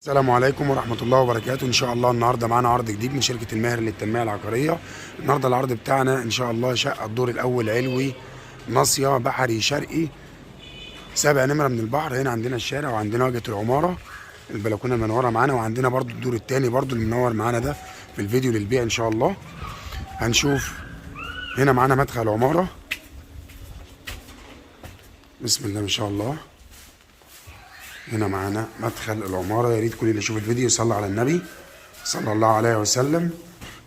السلام عليكم ورحمة الله وبركاته. إن شاء الله النهاردة معانا عرض جديد من شركة الماهر للتنمية العقارية. النهاردة العرض بتاعنا إن شاء الله شقة الدور الأول علوي ناصية بحري شرقي 7 نمرة من البحر. هنا عندنا الشارع وعندنا واجهة العمارة، البلكونة المنورة معانا، وعندنا برضو الدور التاني برضو اللي منور معانا ده في الفيديو للبيع إن شاء الله. هنشوف هنا معانا مدخل العمارة، بسم الله ما شاء الله. هنا معانا مدخل العمارة. يا ريت كل اللي يشوف الفيديو يصلي على النبي صلى الله عليه وسلم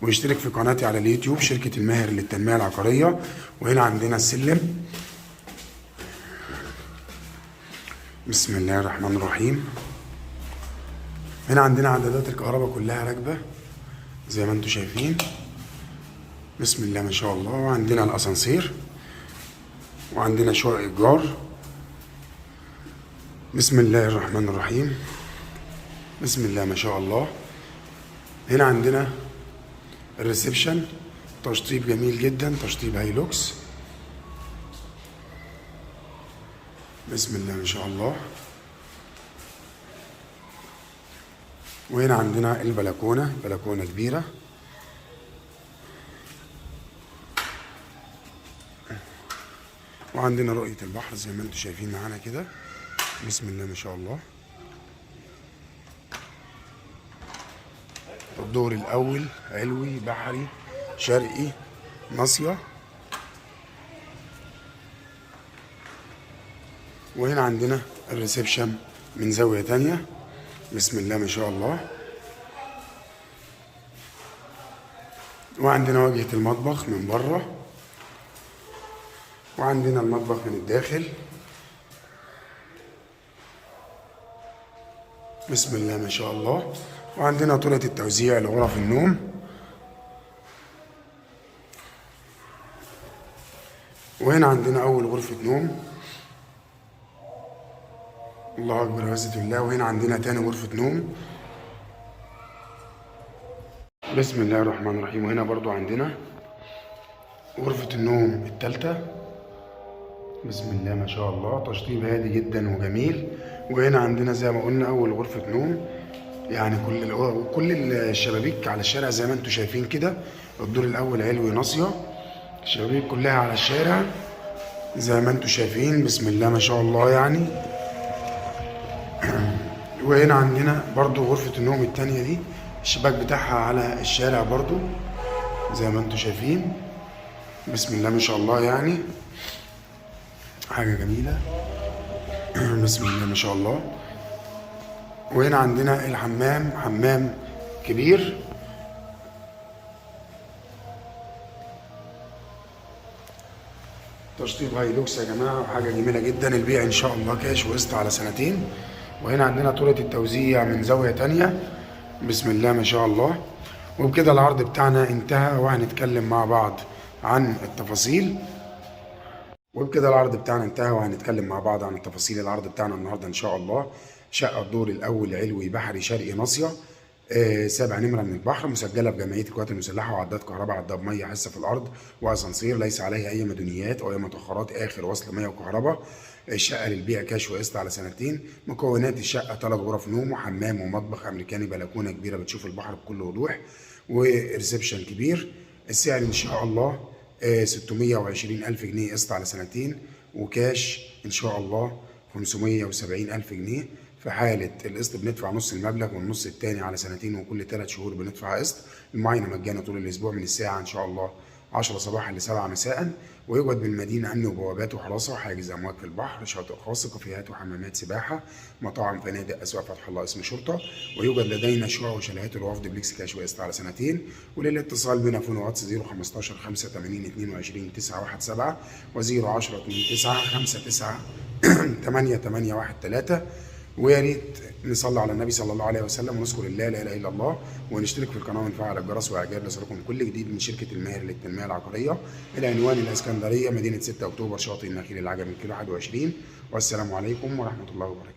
ويشترك في قناتي على اليوتيوب شركة الماهر للتنمية العقارية. وهنا عندنا السلم، بسم الله الرحمن الرحيم. هنا عندنا عدادات الكهرباء كلها راكبة زي ما انتم شايفين، بسم الله ما شاء الله. وعندنا الأسانسير وعندنا شقق إيجار، بسم الله الرحمن الرحيم، بسم الله ما شاء الله. هنا عندنا الريسبشن، تشطيب جميل جدا، تشطيب هايلوكس، بسم الله ما شاء الله. وهنا عندنا البلكونة، بلكونة كبيرة، وعندنا رؤية البحر زي ما انتم شايفين معانا كده، بسم الله ما شاء الله. الدور الأول علوي بحري شرقي ناصية. وهنا عندنا الريسبشن من زاوية تانية، بسم الله ما شاء الله. وعندنا واجهة المطبخ من بره، وعندنا المطبخ من الداخل، بسم الله ما شاء الله. وعندنا طرقة التوزيع لغرف النوم، وهنا عندنا أول غرفة نوم، الله أكبر وعزة الله. وهنا عندنا تاني غرفة نوم، بسم الله الرحمن الرحيم. وهنا برضو عندنا غرفة النوم التالتة، بسم الله ما شاء الله. تشطيب هادي جدا وجميل. وهنا عندنا زي ما قلنا أول غرفة نوم، يعني كل الشبابيك على الشارع زي ما انتم شايفين كده. الدور الأول علوي ناصية، الشبابيك كلها على الشارع زي ما انتم شايفين، بسم الله ما شاء الله يعني. وهنا عندنا برضو غرفة النوم التانية دي، الشباك بتاعها على الشارع برضو زي ما انتم شايفين، بسم الله ما شاء الله يعني، حاجة جميلة بسم الله ما شاء الله. وهنا عندنا الحمام، حمام كبير، تشطيب هايلوكس يا جماعة، وحاجة جميلة جدا. البيع إن شاء الله كاش وقسط على سنتين. وهنا عندنا طرقة التوزيع من زاوية تانية، بسم الله ما شاء الله. وبكده العرض بتاعنا انتهى، وهنتكلم مع بعض عن التفاصيل. عن التفاصيل. العرض بتاعنا النهارده ان شاء الله شقه الدور الاول علوي بحري شرقي ناصيه 7 نمره من البحر، مسجله بجمعيه القوات المسلحه، وعداد كهرباء، عداد ميه، حصه في الارض، واسانسير ليس عليها اي مدنيات او اي متاخرات، اخر وصل ميه وكهرباء. الشقه للبيع كاش وقسط على سنتين. مكونات الشقه 3 غرف نوم وحمام ومطبخ امريكاني، بلكونه كبيره بتشوف البحر بكل وضوح، وريسبشن كبير. السعر ان شاء الله 620,000 جنيه قسط على سنتين، وكاش ان شاء الله 570,000 جنيه. في حالة القسط بندفع نص المبلغ والنص التاني على سنتين، وكل 3 شهور بندفع قسط. المعاينة مجانا طول الأسبوع من الساعة إن شاء الله 10 صباحا ل7 مساء. ويوجد بالمدينة أمن وبوابات وحراسة وحاجز أمواج في البحر، شاطئ خاص، كافيهات وحمامات سباحة، مطاعم، فنادق، أسواق فتح الله اسم شرطة. ويوجد لدينا شقق وشاليهات الوفد بليكس كاش وقسط على سنتين. وللاتصال بنا فون واتس 015 85 22 917 و010 29 59 8813. ويا ريت نصلي على النبي صلى الله عليه وسلم ونذكر الله لا اله الا الله، ونشترك في القناه ونفعل الجرس واعجاب ليصلكم كل جديد من شركه الماهر للتنميه العقاريه. العنوان الاسكندريه، مدينه 6 اكتوبر، شاطئ النخيل العجمي، كيلو 21. والسلام عليكم ورحمه الله وبركاته.